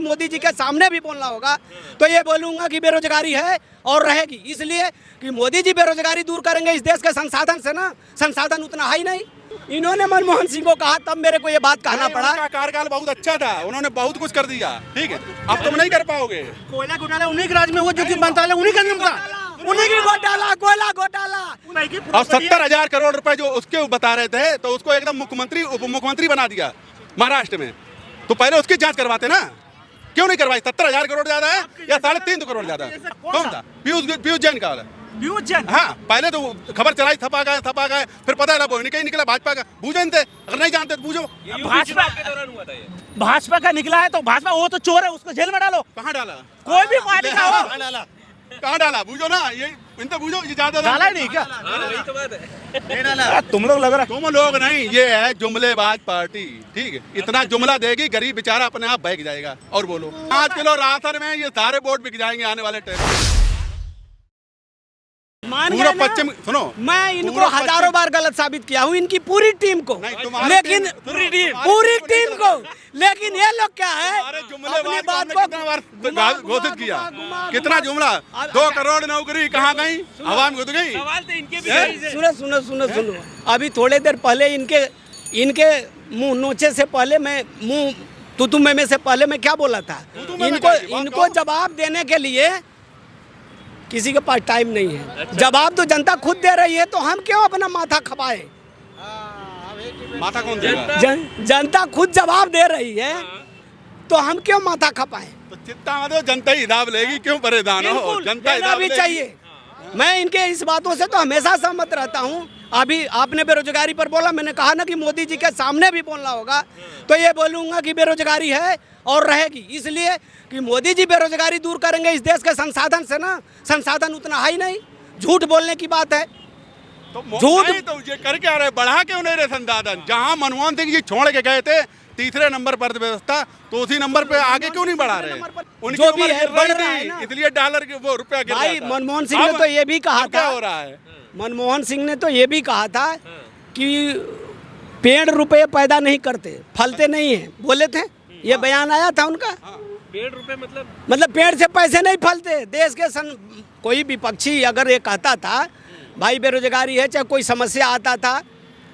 मोदी जी के सामने भी बोलना होगा तो ये बोलूंगा कि बेरोजगारी है और रहेगी, इसलिए कि मोदी जी बेरोजगारी दूर करेंगे इस देश के संसाधन से ना, संसाधन उतना है ही नहीं। इन्होंने मनमोहन सिंह को कहा तब मेरे को ये बात कहना पड़ा। कार्यकाल बहुत अच्छा था, उन्होंने बहुत कुछ कर दिया, ठीक है, अब तुम नहीं कर पाओगे। कोयला घोटाला उन्हीं के राज में हुआ, जो कि मंत्रालय उन्हीं का नाम था, उन्हीं की घोटाला, कोयला घोटाला। और 70,000 करोड़ रुपए जो उसके बता रहे थे तो उसको एकदम मुख्यमंत्री उप मुख्यमंत्री बना दिया महाराष्ट्र में। तो पहले उसकी जांच करवाते ना, क्यों नहीं करवाई? 70,000 करोड़ ज्यादा है या 3.5 करोड़ ज्यादा? कौन था? पीयूष जैन का वाला। पीयूष जैन, हाँ, पहले तो खबर चलाई, थपा गए, फिर पता लगा वो नहीं निकला भाजपा का। भूजन थे, अगर नहीं जानते तो पूछो। भाजपा के दौरान हुआ था ये। भाजपा का निकला है तो भाजपा, वो तो चोर है, उसको जेल में डालो। कहाँ डाला? कोई भी मालिक हो, कहाँ डाला? बूझो ना, ये इनसे बूझो, ये ज्यादा डाला ही नहीं क्या? वही तो बात है। तुम लोग लग रहा, तुम लोग नहीं, ये है जुमलेबाज पार्टी, ठीक है। इतना जुमला देगी गरीब बेचारा अपने आप बह जाएगा। और बोलो 5 किलो राशन में ये सारे वोट बिक जाएंगे आने वाले टाइम। पूरा पश्चिम, सुनो, मैं इनको हजारों बार गलत साबित किया हूँ, इनकी पूरी टीम को, लेकिन पूरी टीम को, लेकिन ये लोग क्या है, अपनी बात को घोषित किया। कितना जुमला, 2 करोड़ नौकरी कहाँ गई? हवा में घुस गई। सवाल तो इनके भी सुनो, अभी थोड़े देर पहले इनके मुंह नोचे से पहले मैं मुंह तुतु में से पहले मैं क्या बोला था? इनको जवाब देने के लिए किसी के पास टाइम नहीं है। जवाब तो जनता खुद दे रही है, तो हम क्यों अपना माथा खपाए? माथा कौन देगा? जनता खुद जवाब दे रही है तो हम क्यों माथा खपाए? तो चिंता मत करो, जनता ही हिसाब लेगी, क्यों परेशान हो? जनता देना भी चाहिए। मैं इनके इस बातों से तो हमेशा सहमत रहता हूँ। अभी आपने बेरोजगारी पर बोला, मैंने कहा ना कि मोदी जी के सामने भी बोलना होगा तो ये बोलूँगा कि बेरोजगारी है और रहेगी, इसलिए कि मोदी जी बेरोजगारी दूर करेंगे इस देश के संसाधन से ना, संसाधन उतना है ही नहीं। झूठ बोलने की बात है, तो झूठ तो ये कर क्या रहे? बढ़ा क्यों नहीं रहे संसाधन? जहाँ मनमोहन सिंह जी छोड़ के गए थे तीसरे नंबर पर व्यवस्था, तो उसी नंबर पे आगे क्यों नहीं बढ़ा रहे? उनकी जो भी उम्र है गिर बढ़ रही रहा है थी, ना। इसलिए डॉलर के वो रुपया गिर रहा भाई था। मनमोहन सिंह ने तो ये भी कहा क्या था, हो रहा है? मनमोहन सिंह ने तो ये भी कहा था कि पेड़ रुपए पैदा नहीं करते, फलते नहीं है, बोले थे। ये बयान आया था उनका। पेड़ रुपए मतलब पेड़ से पैसे नहीं फलते। देश के कोई विपक्षी अगर ये कहता था भाई बेरोजगारी है, चाहे कोई समस्या आता था,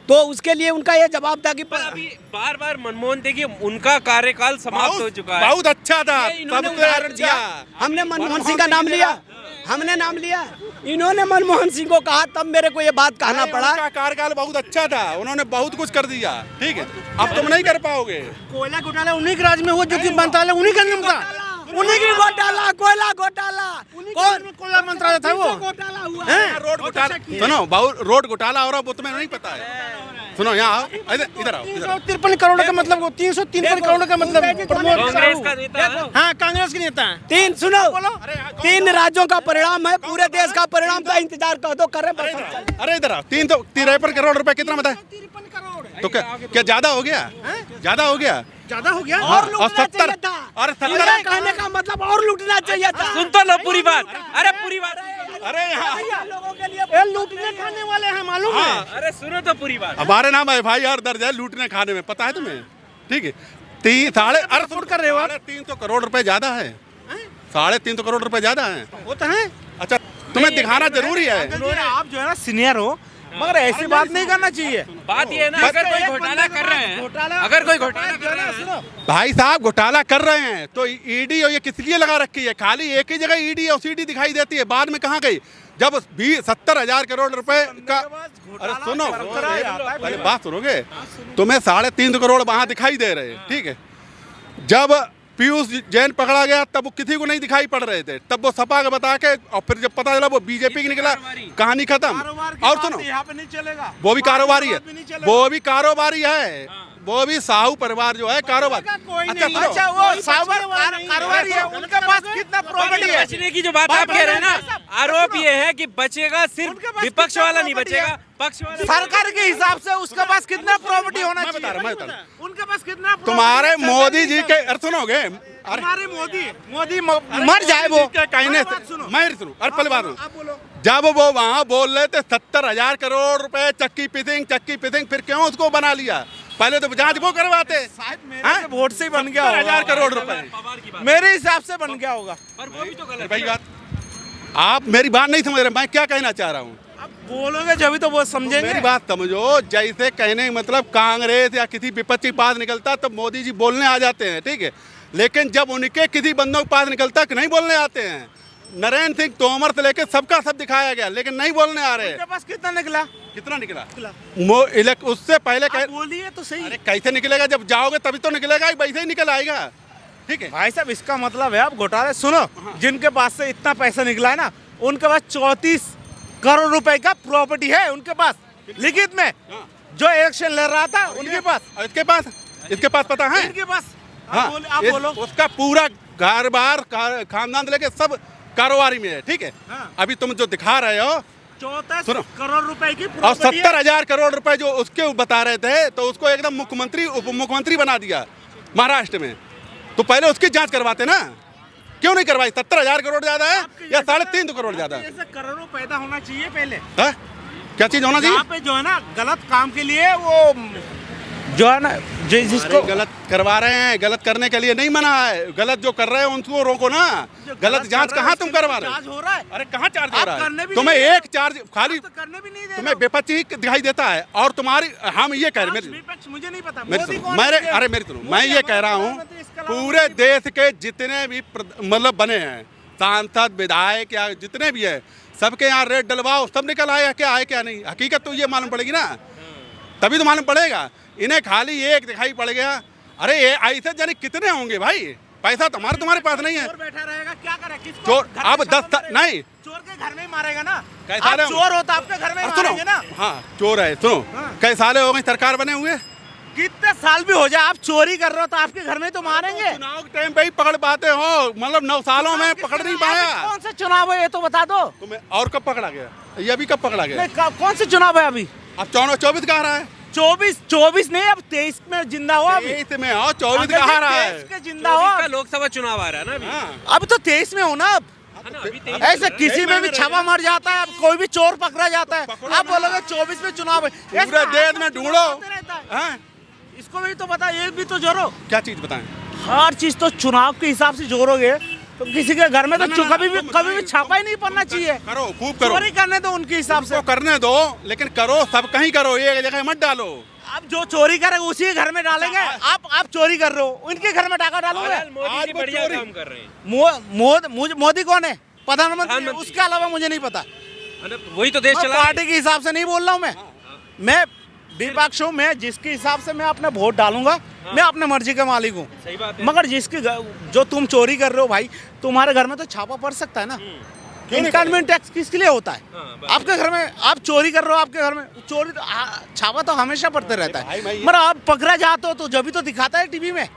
तो उसके लिए उनका ये जवाब था कि अभी बार मनमोहन, देखिए उनका कार्यकाल समाप्त हो चुका है। बहुत अच्छा था, इन्होंने उदाहरण दिया। हमने मनमोहन सिंह का नाम लिया, इन्होंने मनमोहन सिंह को कहा तब मेरे को ये बात कहना पड़ा। उनका कार्यकाल बहुत अच्छा था, उन्होंने बहुत कुछ कर दिया, ठीक है, अब तुम नहीं कर पाओगे। कोयला घोटाला उन्हीं के राज में हुआ, जो कि मंत्रालय उन्हीं का नाम था, उन्हीं की घोटाला, कोयला घोटाला। कौन कोयला मंत्रालय था वो? घोटाला हुआ रोड घोटाला, सुनो, रोड घोटाला हो रहा वो तुम्हें नहीं पता है। सुनो, यहाँ आओ, इधर आओ। 353 करोड़ का मतलब, 353 करोड़ का मतलब कांग्रेस का नेता है। हाँ, कांग्रेस के नेता है। 3 राज्यों का परिणाम है, पूरे देश का परिणाम का इंतजार कर दो, कर रहे। अरे इधर आओ। 53 करोड़ रुपए कितना बताए? 53 करोड़ तो क्या ज्यादा हो गया? ज्यादा हो गया? ज्यादा हो गया। और और लूटना 70 चाहिए था। और 70 मेरा कहने का मतलब और लूटना चाहिए था। सुन तो लो पूरी बात। अरे पूरी बात। अरे यहाँ लोगों के लिए लूटने खाने वाले हैं, मालूम है? अरे सुनो तो पूरी बात। हमारे नाम FIR दर्ज है लूटने खाने में, पता है तुम्हें? ठीक है, 350 करोड़ रुपए ज्यादा है, 350 करोड़ रुपए ज्यादा है। वो तो है। अच्छा, तुम्हें दिखाना जरूरी है। आप जो है ना सीनियर हो, मगर ऐसी बात नहीं करना चाहिए। बात ये है ना, अगर कोई घोटाला कर रहे हैं, अगर कोई घोटाला कर रहे हैं, भाई साहब घोटाला कर रहे हैं तो ईडी और ये किस लिए लगा रखी है? खाली एक ही जगह ईडी और सीडी दिखाई देती है, बाद में कहाँ गई? जब 70,000 करोड़ रुपए का, अरे सुनो, पहले बात सुनोगे? तुम्हें 3.5 करोड़ वहां दिखाई दे रहे, ठीक है। जब पीयूष जैन पकड़ा गया तब वो किसी को नहीं दिखाई पड़ रहे थे, तब वो सपा का बता के, और फिर जब पता चला वो बीजेपी की निकला, कहानी खत्म। और सुनो, यहाँ पे नहीं चलेगा, वो भी कारोबारी है, वो भी कारोबारी है, वो भी साहू परिवार जो है कारोबार। अच्छा, वो सावर कारोबारी है, उनके पास कितना प्रॉपर्टी है? बचने की जो बात आप कह रहे हैं ना, आरोप ये है कि बचेगा सिर्फ विपक्ष वाला नहीं बचेगा, पक्ष वाला। सरकार के हिसाब से उसके पास कितना प्रॉपर्टी होना मैं बता चाहिए? रहा हूं। उनके पास कितना? तुम्हारे मोदी जी के, अरे सुनोगे, हमारे मोदी मर जाए वो कहने से मैं सुनू, अरे पहले बात सुनो। जब वो वहाँ बोल रहे थे 70,000 करोड़ रुपए चक्की पिसिंग, फिर क्यों उसको बना लिया? पहले तो जांच वो करवाते। शायद मेरे से वोट से ही बन गया होगा। 70,000 करोड़ रुपए पवार की बात, मेरे हिसाब से बन गया होगा। पर वो भी तो गलत भाई है। बात, आप मेरी बात नहीं समझ रहे, मैं क्या कहना चाह रहा हूँ। अब बोलोगे जब तो वो समझेंगे। मेरी बात समझो, जैसे कहने का मतलब कांग्रेस या किसी विपक्ष के पास निकलता तो मोदी जी बोलने आ जाते हैं, ठीक है, लेकिन जब उनके किसी बंदों के पास निकलता कि नहीं बोलने आते हैं। नरेंद्र सिंह तोमर से लेकर सबका सब दिखाया गया, लेकिन नहीं बोलने आ रहे। उनके पास कितना निकला? कितना निकला? उससे पहले आप बोलिए तो सही। अरे कैसे निकलेगा? जब जाओगे तभी तो निकलेगा, वैसे ही निकल आएगा, ठीक है। भाई साहब इसका मतलब है, आप घोटाले सुनो, जिनके पास से इतना पैसा निकला है ना, उनके पास 34 करोड़ रुपए का प्रॉपर्टी है उनके पास लिखित में। जो इलेक्शन लड़ रहा था उनके पास, इसके पास पता है। इनके पास। हाँ, आप बोलो। उसका पूरा घर बार खानदान से लेके सब कारोबारी में है, ठीक है। हाँ। अभी तुम जो दिखा रहे हो 34 करोड़ रुपए की और प्रॉपर्टी है। 70,000 करोड़ रुपए जो उसके बता रहे थे, तो उसको एकदम मुख्यमंत्री उप मुख्यमंत्री बना दिया महाराष्ट्र में। तो पहले उसकी जांच करवाते ना, क्यों नहीं करवाई? 70,000 करोड़ ज्यादा है या 3.5 करोड़ ज्यादा है? ऐसे करोड़ों पैदा होना चाहिए पहले। हाँ? क्या चीज होना चाहिए? यहाँ पे जो है ना गलत काम के लिए वो जो है ना जिसको गलत करवा रहे हैं, गलत करने के लिए नहीं मना है, गलत जो कर रहे हैं उनको रोको ना। गलत जांच कहाँ तुम करवा रहे हो? चार्ज हो रहा है। अरे कहाँ चार्ज हो आप रहा करने है? भी तुम्हें नहीं दे एक चार्ज खाली तो करने भी नहीं दे तुम्हें विपक्ष ही दिखाई देता है, और तुम्हारी हम ये कह रहे विपक्ष मुझे नहीं पता। मेरी मोदी सुनो, कौन मेरे है? अरे मेरी सुनो, मैं मोदी ये कह रहा हमारे हूँ प्रधानमंत्री, इसके अलावा पूरे कोई नहीं। देश के जितने भी मतलब बने हैं सांसद विधायक या जितने भी है, सबके यहाँ रेट डलवाओ, सब निकल आया क्या है क्या नहीं। हकीकत तो ये मालूम पड़ेगी ना, तभी तो मालूम पड़ेगा। इन्हें खाली एक दिखाई पड़ गया। अरे ये ऐसे जाने कितने होंगे भाई? पैसा तुम्हारे पास नहीं है। चोर बैठा रहेगा, क्या करे? किसको चोर घर पे अब छापा 10 मारेगा? नहीं, चोर के घर में ही मारेगा ना। कैसा आप रहे चोर होता आपके घर में ही सुनो, मारेंगे ना। हाँ चोर है। सुनो, हाँ। कई साले हो गए सरकार बने हुए, कितने साल भी हो जाए, आप चोरी कर रहे हो तो आपके घर में तो मारेंगे। चुनाव के टाइम पे ही पकड़ पाते हो, मतलब 9 सालों में पकड़ नहीं पाया। कौन सा चुनाव है ये तो बता दो। तुम्हें और कब पकड़ा गया? ये अभी कब पकड़ा गया? नहीं, कौन से चुनाव है अभी? अब 24 कहा रहा है, 24 नहीं, अब 23 में जिंदा हो। अभी 23 में हो, 24 कहा रहा है। 23 के जिंदा हो। 24 का लोकसभा चुनाव आ रहा है ना अभी। हाँ। अब तो 23 में हो ना। अब है ना, अभी 23 ऐसे किसी में भी छापा मर जाता है, अब कोई भी चोर पकड़ा जाता है। पकड़ो आप ना। बोलोगे 24 में चुनाव है। पूरे देश में ढूंढो। होते रहता है। हाँ? इसको भी तो पता, ये भी तो जोरो। क्या चीज बताएं? हर चीज तो चुनाव के हिसाब से जोरोगे तो किसी के घर में तो ना, ना, कभी भी छापा ही नहीं पड़ना चाहिए। करो, खूब करो, चोरी करने दो उनके हिसाब से। उनको करने दो, लेकिन करो सब कहीं करो, एक जगह मत डालो। आप जो चोरी करेगा उसी के घर में डालेंगे। आप चोरी कर रहे हो, उनके घर में डाका डालोगे। फिलहाल मोदी आज जी वो बढ़िया चोरी- काम कर रहे हैं। मोदी कौन है? प्रधानमंत्री। प्रधानमंत्री। उसके अलावा मुझे नहीं पता। है ना, वही तो देश मैं चला रहे हैं। पार्टी के हिसाब से नहीं बोल रहा हूँ। मैं विपक्ष हूँ। मैं जिसके हिसाब से मैं अपना वोट डालूंगा, मैं अपने मर्जी का मालिक हूँ। सही बात है। मगर जो तुम चोरी कर रहे हो भाई, तुम्हारे घर में तो छापा पड़ सकता है ना। इनकम टैक्स किसके लिए होता है? हाँ, बात आपके घर में आप चोरी कर रहे हो, आपके घर में चोरी तो छापा तो हमेशा पड़ते रहता भाई, है। मैं ये- मगर आप पकड़ा जाते हो तो जब भी तो दिखाता है टीवी में,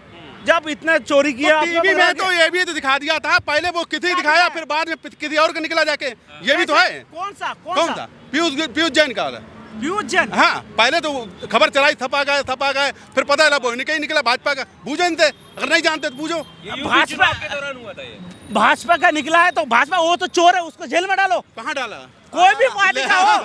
जब इतने चोरी किया आपने टीवी पकड़ा में तो ये भी तो दिखा दिया था, पहले वो किसी दिखाया, फिर बाद में किसी और का निकला जाके। ये भी तो है। कौन सा कौन सा? पीयूष जैन का वाला। पीयूष जैन। हाँ, पहले तो खबर चलाई, थपा गए, फिर पता लगा वो इनका ही निकला, भाजपा का। बूझो इनसे, अगर नहीं जानते तो बूझो। ये यूपी भाजपा- चुनाव के दौरान हुआ था ये। भाजपा का निकला है तो भाजपा, वो तो चोर है, उसको जेल में डालो। कहाँ डाला? कोई भी पार्टी का हो।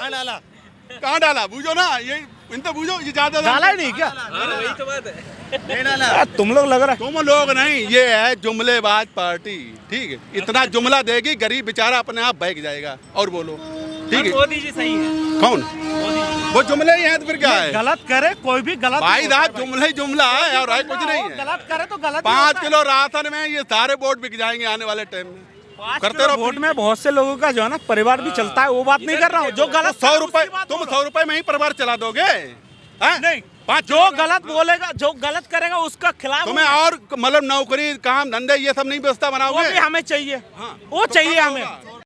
कहाँ डाला? बूझो ना, ये इनसे बूझो, ये ज्यादा डाला ही नहीं क्या? हाँ, वही तो बात है। तुम लोग लग रहा है। तुम लोग नहीं, ये है जुमलेबाज पार्टी, ठीक है। इतना जुमला देगी, गरीब बेचारा अपने आप बहक जाएगा। और बोलो, ठीक पर है। मोदी जी सही है। कौन? मोदी जी। वो जुमले ही हैं तो फिर क्या है? गलत करे कोई भी गलत भाई ही होता है साहब, जुमला ही जुमला है, और कुछ नहीं है। गलत करे तो गलत ही 5 होता है। किलो राशन में ये सारे वोट बिक जाएंगे आने वाले टाइम में। 5 करते किलो रहो वोट में बहुत से लोगों का जो है ना परिवार भी चलता है, वो बात नहीं कर रहा हूँ। जो गलत 100 करे, रुपए, उसकी बात तुम बोलो। 100 रुपए में ही परिवार चला दोगे? हैं? नहीं, 5 जो गलत बोलेगा, जो गलत करेगा उसका खिलाफ तुम्हें और मतलब नौकरी, काम धंधे, ये सब नहीं व्यवस्था वो बनाओगे? भी हमें चाहिए। हाँ। वो तो चाहिए कब हमें। होगा?